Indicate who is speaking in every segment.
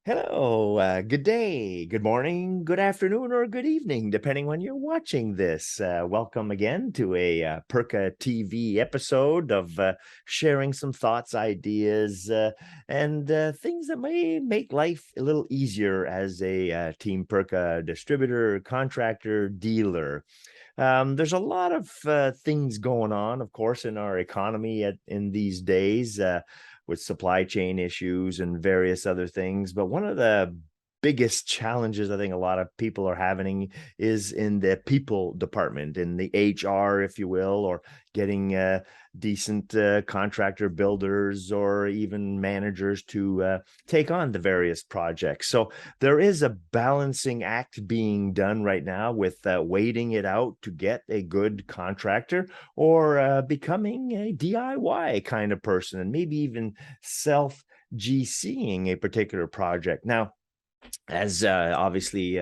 Speaker 1: Hello, good day, good morning, good afternoon, or good evening, depending when you're watching this. Welcome again to a PERKA TV episode of sharing some thoughts, ideas, and things that may make life a little easier as a Team PERKA distributor, contractor, dealer. There's a lot of things going on, of course, in our economy in these days with supply chain issues and various other things. But one of the biggest challenges I think a lot of people are having is in the people department, in the HR, if you will, or getting decent contractor builders or even managers to take on the various projects. So there is a balancing act being done right now with waiting it out to get a good contractor or becoming a DIY kind of person and maybe even self GCing a particular project. Now, as obviously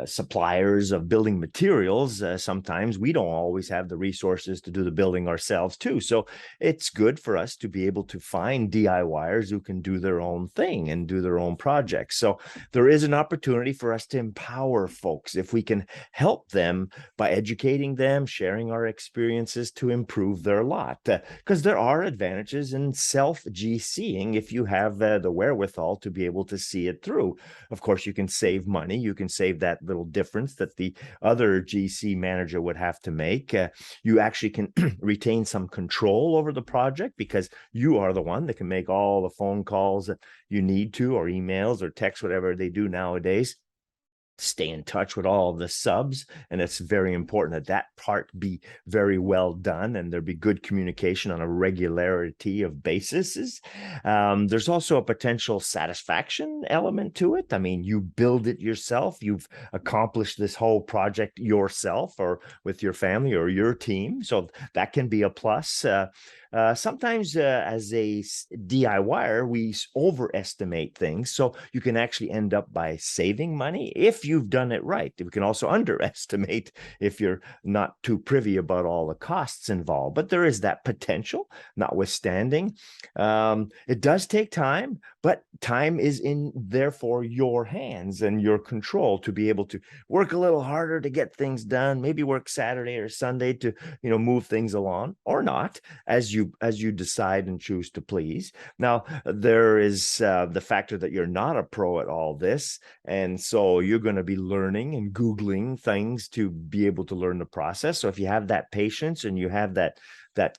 Speaker 1: suppliers of building materials, sometimes we don't always have the resources to do the building ourselves too. So it's good for us to be able to find DIYers who can do their own thing and do their own projects. So there is an opportunity for us to empower folks if we can help them by educating them, sharing our experiences to improve their lot. Because there are advantages in self-GCing if you have the wherewithal to be able to see it through. Of course, you can save money. You can save that little difference that the other GC manager would have to make. You actually can retain some control over the project because you are the one that can make all the phone calls that you need to, or emails or text, whatever they do nowadays. Stay in touch with all of the subs, and it's very important that that part be very well done and there be good communication on a regularity of basis. There's also a potential satisfaction element to it. I mean, you build it yourself, you've accomplished this whole project yourself or with your family or your team, so that can be a plus. Sometimes as a DIYer, we overestimate things. So you can actually end up by saving money if you've done it right. We can also underestimate if you're not too privy about all the costs involved. But there is that potential, notwithstanding. It does take time, but time is in, therefore, your hands and your control to be able to work a little harder to get things done, maybe work Saturday or Sunday to, move things along, or not, as you decide and choose to please. Now, there is the factor that you're not a pro at all this, and so you're going to be learning and Googling things to be able to learn the process. So if you have that patience and you have that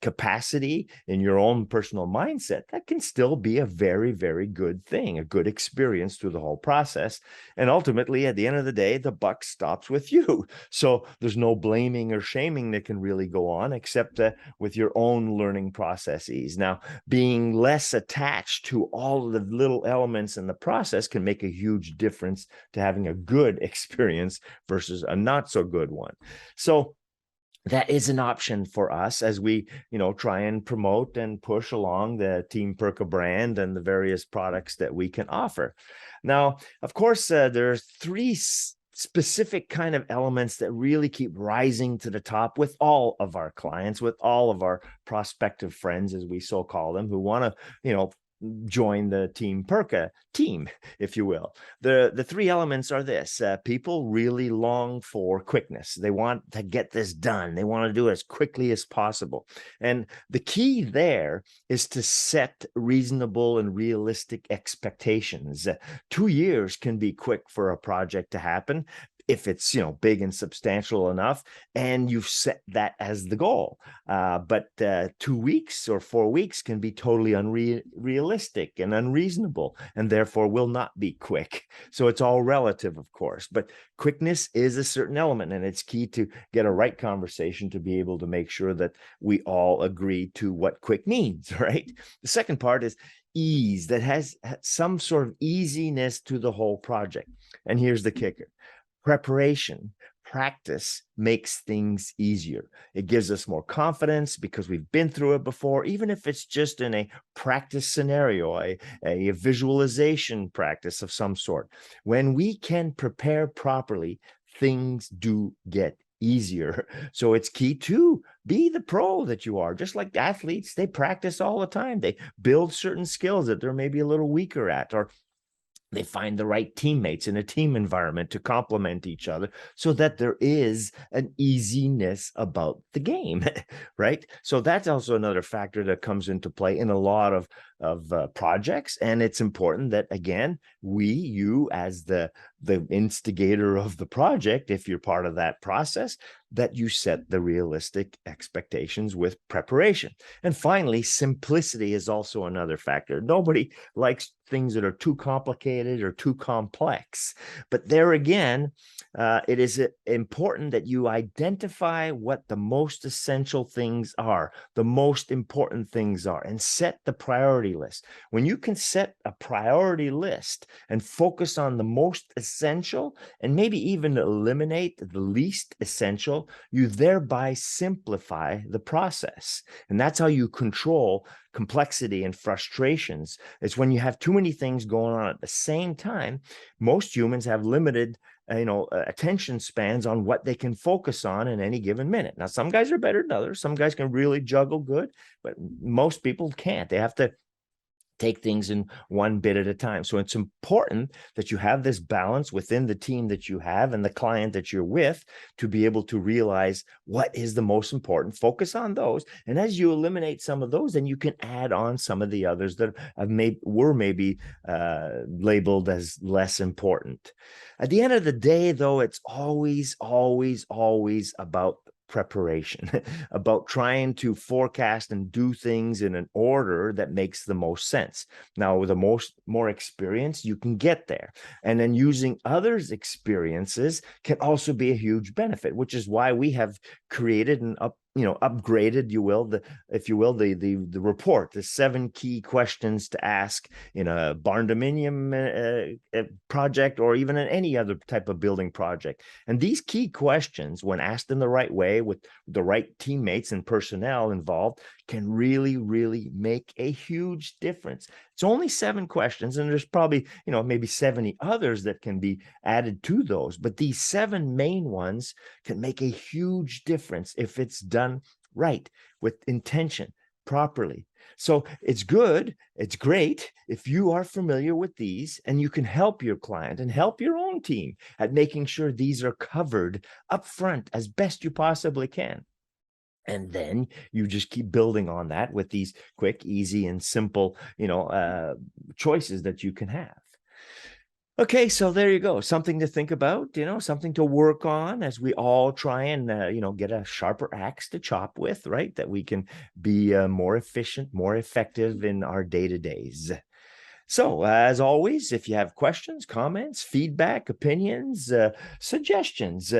Speaker 1: capacity in your own personal mindset, that can still be a very, very good thing, a good experience through the whole process. And ultimately, at the end of the day, the buck stops with you. So there's no blaming or shaming that can really go on except with your own learning processes. Now, being less attached to all of the little elements in the process can make a huge difference to having a good experience versus a not so good one. So that is an option for us as we, try and promote and push along the Team PERKA brand and the various products that we can offer. Now, of course, there's three specific kind of elements that really keep rising to the top with all of our clients, with all of our prospective friends, as we so call them, who want to, join the Team PERKA team, if you will. The three elements are this. People really long for quickness. They want to get this done. They want to do it as quickly as possible. And the key there is to set reasonable and realistic expectations. 2 years can be quick for a project to happen if it's big and substantial enough and you've set that as the goal. But 2 weeks or 4 weeks can be totally unrealistic and unreasonable, and therefore will not be quick. So it's all relative, of course, but quickness is a certain element, and it's key to get a right conversation to be able to make sure that we all agree to what quick means, right? The second part is ease, that has some sort of easiness to the whole project. And here's the kicker. Preparation, practice makes things easier. It gives us more confidence because we've been through it before, even if it's just in a practice scenario, a visualization practice of some sort. When we can prepare properly, things do get easier. So it's key to be the pro that you are. Just like athletes, they practice all the time. They build certain skills that they're maybe a little weaker at, or They find the right teammates in a team environment to complement each other so that there is an easiness about the game, right? So that's also another factor that comes into play in a lot of projects. And it's important that, again, you as the instigator of the project, if you're part of that process, that you set the realistic expectations with preparation. And finally, simplicity is also another factor. Nobody likes things that are too complicated or too complex. But there again, it is important that you identify what the most essential things are, the most important things are, and set the priority list. When you can set a priority list and focus on the most essential and maybe even eliminate the least essential, you thereby simplify the process. And that's how you control complexity and frustrations. It's when you have too many things going on at the same time. Most humans have limited attention spans on what they can focus on in any given minute. Now, some guys are better than others. Some guys can really juggle good, but most people can't. They have to take things in one bit at a time. So it's important that you have this balance within the team that you have and the client that you're with to be able to realize what is the most important, focus on those. And as you eliminate some of those, then you can add on some of the others that were maybe labeled as less important. At the end of the day, though, it's always, always, always about preparation, about trying to forecast and do things in an order that makes the most sense. Now, with more experience, you can get there. And then using others' experiences can also be a huge benefit, which is why we have created and upgraded, the report, the 7 key questions to ask in a barn dominium project, or even in any other type of building project. And these key questions, when asked in the right way with the right teammates and personnel involved, can really, really make a huge difference. It's only 7 questions, and there's probably, maybe 70 others that can be added to those. But these 7 main ones can make a huge difference if it's done right, with intention, properly. So it's good, it's great if you are familiar with these and you can help your client and help your own team at making sure these are covered up front as best you possibly can. And then you just keep building on that with these quick, easy, and simple, choices that you can have. Okay, so there you go. Something to think about, something to work on as we all try and, get a sharper axe to chop with, right? That we can be more efficient, more effective in our day-to-days. So, as always, if you have questions, comments, feedback, opinions, suggestions,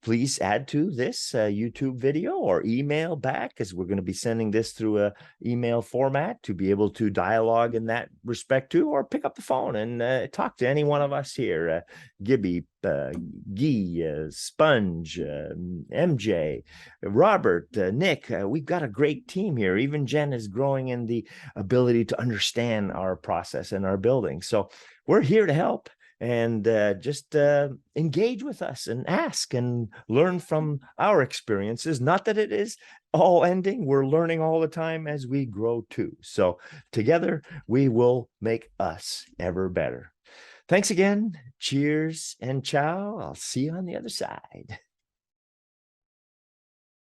Speaker 1: please add to this YouTube video or email back, as we're going to be sending this through a email format to be able to dialogue in that respect too, or pick up the phone and talk to any one of us here, Gibby, Guy, Sponge, MJ, Robert, Nick. We've got a great team here. Even Jen is growing in the ability to understand our process and our building. So we're here to help, and just engage with us and ask and learn from our experiences. Not that it is all ending. We're learning all the time as we grow too. So together we will make us ever better. Thanks again. Cheers and ciao. I'll see you on the other side.